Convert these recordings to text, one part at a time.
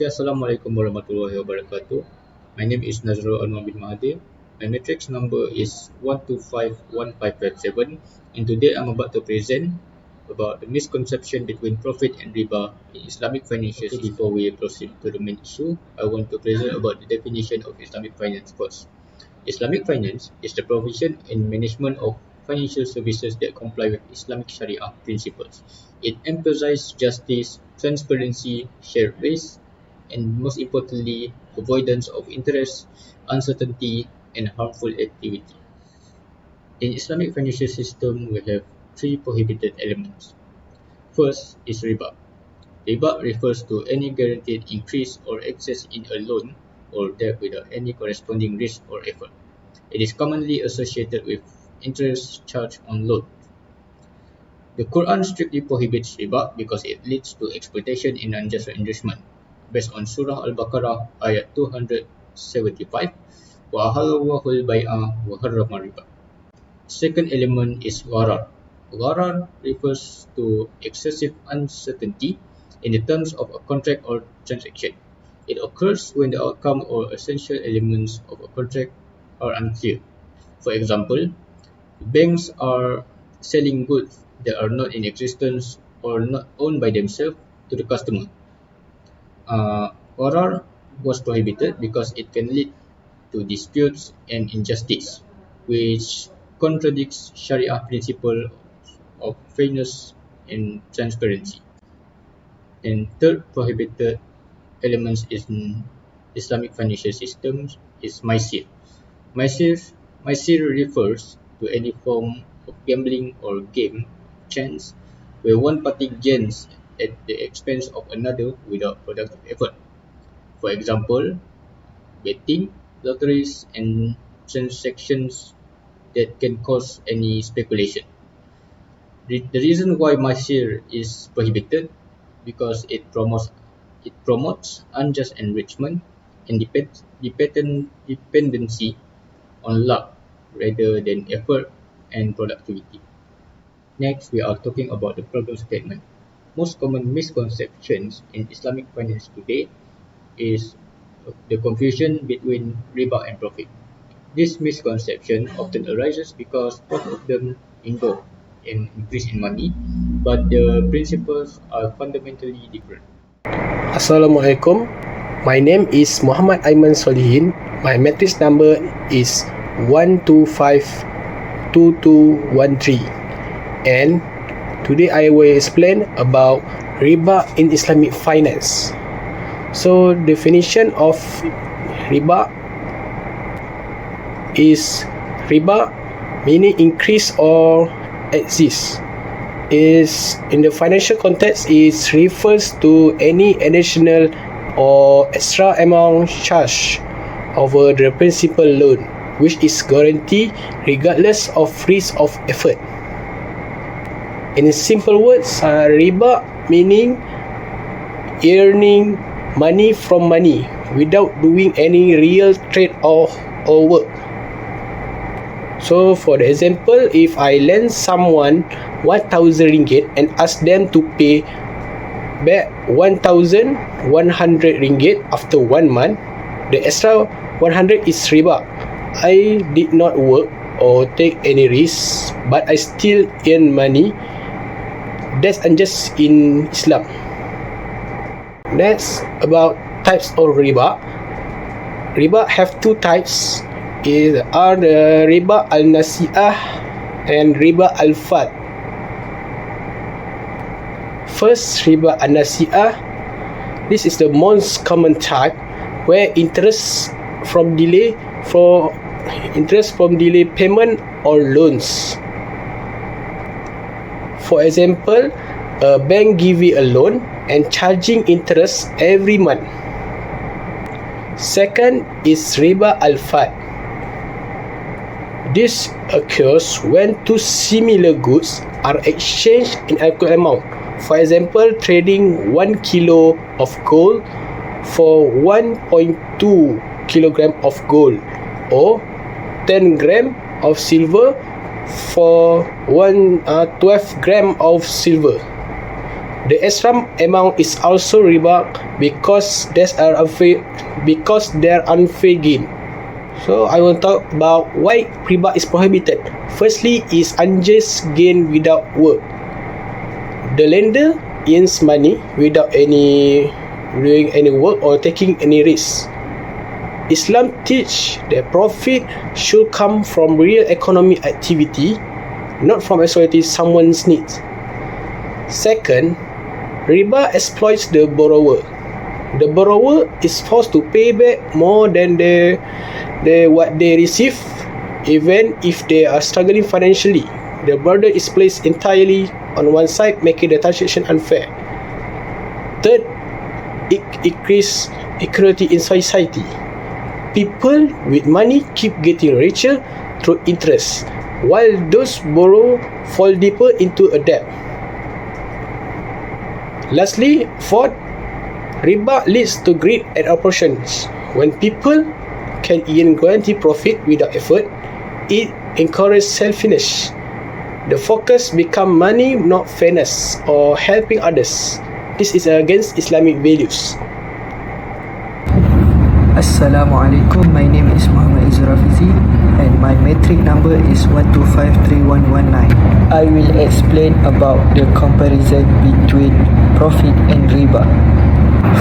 Okay, Assalamualaikum warahmatullahi wabarakatuh. My name is Nazrul Anwar bin Mahathir. My matrix number is 1251557, and today I'm about to present about the misconception between profit and riba in Islamic finances. Okay, before we proceed to the main issue, I want to present about the definition of Islamic finance first. Islamic finance is the provision and management of financial services that comply with Islamic Sharia principles. It emphasizes justice, transparency, shared risk, and most importantly, avoidance of interest, uncertainty, and harmful activity. In Islamic financial system, we have three prohibited elements. First is riba. Riba refers to any guaranteed increase or excess in a loan or debt without any corresponding risk or effort. It is commonly associated with interest charged on loans. The Quran strictly prohibits riba because it leads to exploitation and unjust enrichment. Based on Surah Al-Baqarah ayat 275, وَأَحَلَّ اللَّهُ الْبَيْعَ وَحَرَّمَ الرِّبَا. Second element is gharar. Gharar refers to excessive uncertainty in the terms of a contract or transaction. It occurs when the outcome or essential elements of a contract are unclear. For example, banks are selling goods that are not in existence or not owned by themselves to the customer. Gharar was prohibited because it can lead to disputes and injustice, which contradicts Sharia principle of fairness and transparency. And third prohibited elements in Islamic financial systems is maisir. Maisir refers to any form of gambling or game chance where one party gains at the expense of another without productive effort. For example, betting, lotteries, and transactions that can cause any speculation. The reason why Maisir is prohibited because it promotes unjust enrichment and dependency on luck rather than effort and productivity. Next, we are talking about the problem statement. Most common misconceptions in Islamic finance today is the confusion between riba and profit. This misconception often arises because both of them involve an increase in money, but the principles are fundamentally different. Assalamualaikum. My name is Muhammad Aiman Solihin. My matrix number is 1252213. And today I will explain about riba in Islamic finance. So definition of riba is riba meaning increase or exist. Is in the financial context, it refers to any additional or extra amount charged over the principal loan, which is guaranteed regardless of risk of effort. In simple words, riba meaning earning money from money without doing any real trade or work. So for the example, if I lend someone 1,000 ringgit and ask them to pay back 1,100 ringgit after 1 month, the extra 100 is riba. I did not work or take any risk, but I still earn money. That's unjust in Islam. Next, about types of riba. Riba have two types. Are the riba al-nasi'ah and riba al-fad. First, riba al-nasi'ah. This is the most common type where interest from delay payment or loans. For example, a bank give you a loan and charging interest every month. Second is riba al-fad. This occurs when two similar goods are exchanged in equal amount. For example, trading 1 kilo of gold for 1.2 kilogram of gold, or 10 gram of silver for 12 gram of silver. The extra amount is also riba because there are unfair gain. So I will talk about why riba is prohibited. Firstly is unjust gain without work. The lender earns money without doing any work or taking any risk. Islam teach that profit should come from real economic activity, not from exploiting someone's needs. Second, riba exploits the borrower. The borrower is forced to pay back more than what they receive, even if they are struggling financially. The burden is placed entirely on one side, making the transaction unfair. Third, it increases equality in society. People with money keep getting richer through interest, while those borrow fall deeper into a debt. Lastly, fourth, riba leads to greed and oppressions. When people can earn guaranteed profit without effort, it encourages selfishness. The focus becomes money, not fairness or helping others. This is against Islamic values. Assalamualaikum, my name is Muhammad Izra Fizi and my metric number is 1253119. I will explain about the comparison between profit and riba.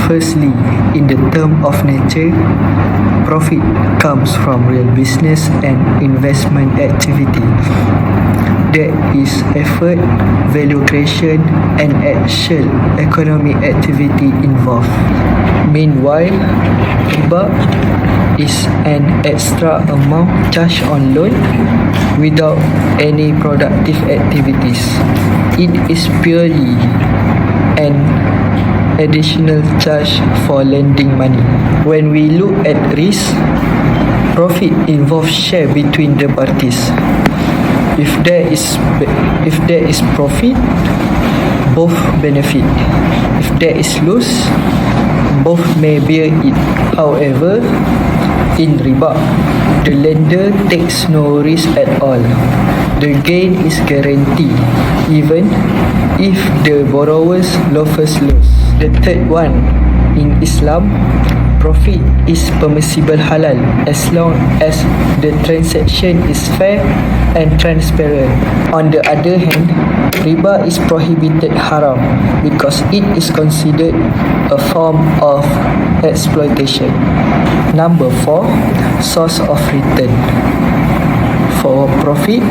Firstly, in the term of nature, profit comes from real business and investment activity. There is effort, value creation and actual economic activity involved. Meanwhile, riba is an extra amount charged on loan without any productive activities. It is purely an additional charge for lending money. When we look at risk, profit involves share between the parties. If there is profit, both benefit. If there is loss, both may bear it. However, in riba, the lender takes no risk at all. The gain is guaranteed, even if the borrower's loss. The third one, in Islam, profit is permissible halal as long as the transaction is fair and transparent. On the other hand, riba is prohibited haram because it is considered a form of exploitation. Number 4, source of return. For profit,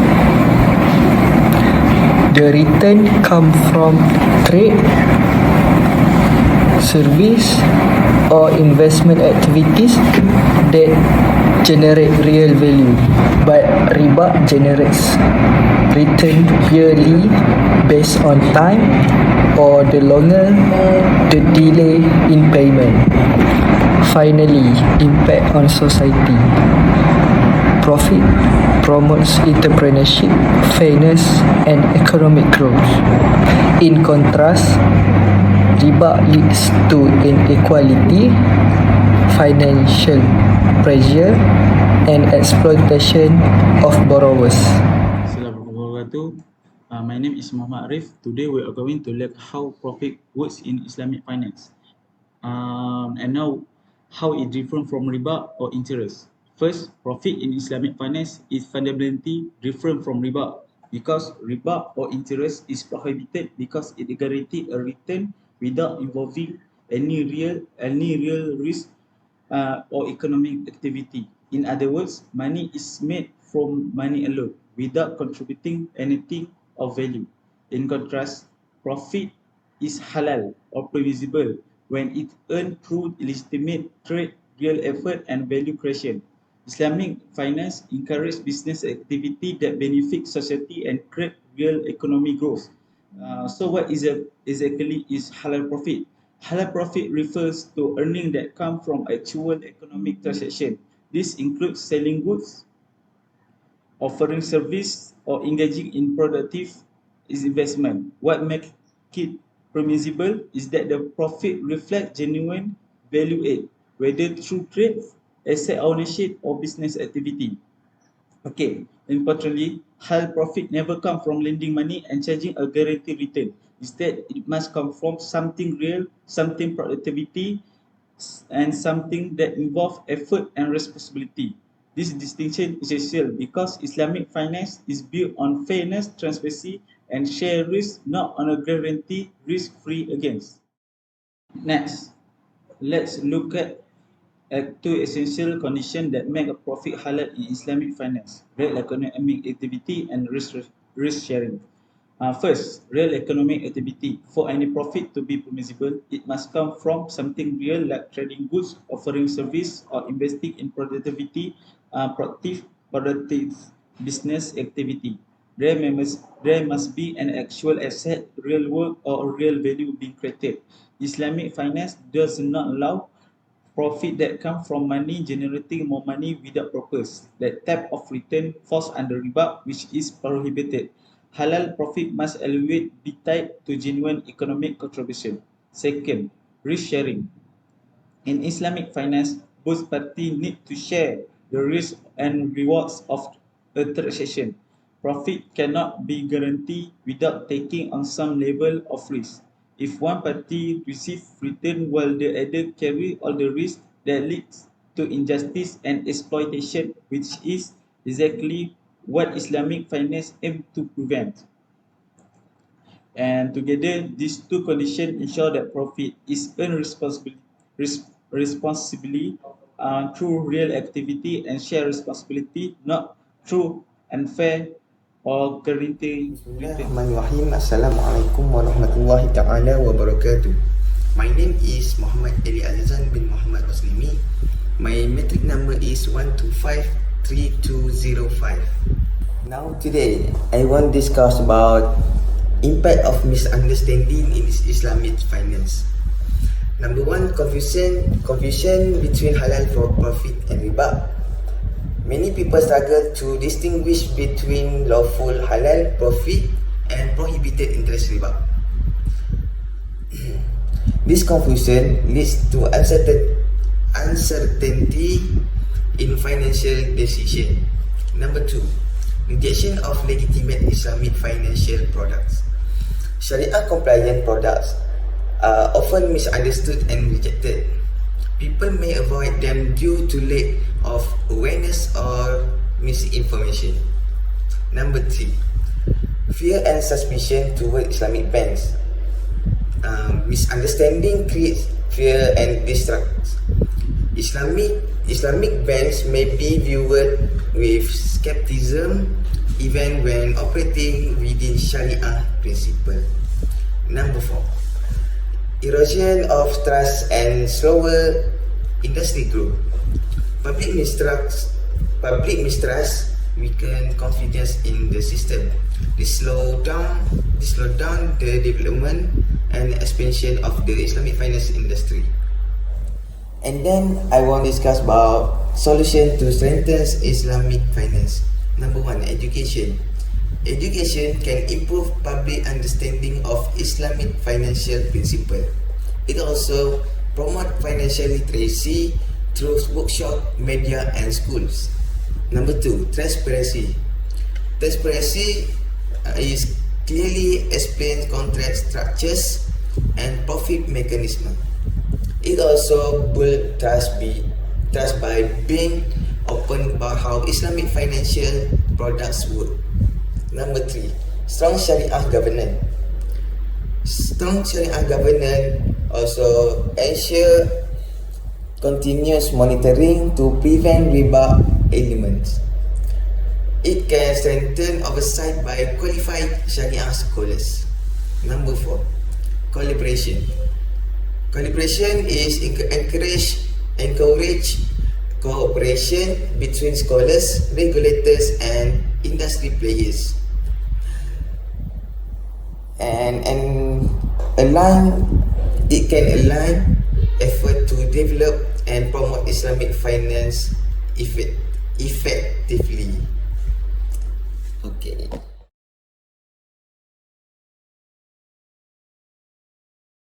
the return comes from trade, service or investment activities that generate real value, but riba generates return purely based on time, or the longer the delay in payment. Finally, impact on society. Profit promotes entrepreneurship, fairness and economic growth. In contrast, riba leads to inequality, financial pressure and exploitation of borrowers. Assalamualaikum warahmatullahi wabarakatuh. My name is Muhammad Arif. Today we are going to learn how profit works in Islamic finance. And now how it different from riba or interest. First, profit in Islamic finance is fundamentally different from riba because riba or interest is prohibited because it guarantees a return without involving any real risk or economic activity. In other words, money is made from money alone without contributing anything of value. In contrast, profit is halal or permissible when it earned through legitimate trade, real effort and value creation. Islamic finance encourages business activity that benefit society and create real economic growth. So what exactly is halal profit? Halal profit refers to earning that come from actual economic transaction. This includes selling goods, offering service, or engaging in productive investment. What makes it permissible is that the profit reflects genuine value add, whether through trade, asset ownership, or business activity. Okay, importantly, halal profit never come from lending money and charging a guaranteed return. Instead, it must come from something real, something productivity, and something that involves effort and responsibility. This distinction is essential because Islamic finance is built on fairness, transparency, and share risk, not on a guarantee risk-free against. Next, let's look at two essential conditions that make a profit halal in Islamic finance: real economic activity and risk sharing. First, real economic activity. For any profit to be permissible, it must come from something real like trading goods, offering service, or investing in productive business activity. There must be an actual asset, real work, or real value being created. Islamic finance does not allow profit that come from money generating more money without purpose. That type of return falls under riba, which is prohibited. Halal profit must always be tied to genuine economic contribution. Second, risk sharing. In Islamic finance, both parties need to share the risk and rewards of a transaction. Profit cannot be guaranteed without taking on some level of risk. If one party receives return while the other carry all the risk, that leads to injustice and exploitation, which is exactly what Islamic finance aims to prevent. And together, these two conditions ensure that profit is earned responsibly through real activity and share responsibility, not through unfair or guaranteed return. Bismillahirrahmanirrahim. Assalamualaikum warahmatullahi ta'ala wabarakatuh. My name is Muhammad Ali Azizan bin Muhammad Muslimi. My metric number is 1253205. Now today, I want to discuss about impact of misunderstanding in Islamic finance. Number one, confusion between halal for profit and riba. Many people struggle to distinguish between lawful halal profit and prohibited interest riba. This confusion leads to uncertainty in financial decision. Number two, rejection of legitimate Islamic financial products. Sharia compliant products are often misunderstood and rejected. People may avoid them due to lack of awareness or misinformation. Number three, fear and suspicion toward Islamic banks. Misunderstanding creates fear and distrust. Islamic banks may be viewed with skepticism even when operating within Sharia principle. Number four, erosion of trust and slower industry growth. Public mistrust weaken confidence in the system. This slow down the development and expansion of the Islamic finance industry. And then I want to discuss about solution to strengthen Islamic finance. Number one, education. Education can improve public understanding of Islamic financial principle. It also promotes financial literacy through workshop, media and schools. Number two, transparency. Transparency is clearly explains contract structures and profit mechanism. It also builds trust by being open about how Islamic financial products work. Number three, strong Sharia governance. Strong Sharia governance also ensure continuous monitoring to prevent riba elements. It can strengthen oversight by qualified Sharia scholars. Number four, collaboration. Collaboration is encourage cooperation between scholars, regulators and industry players. And it can align effort to develop and promote Islamic finance effectively. Okay.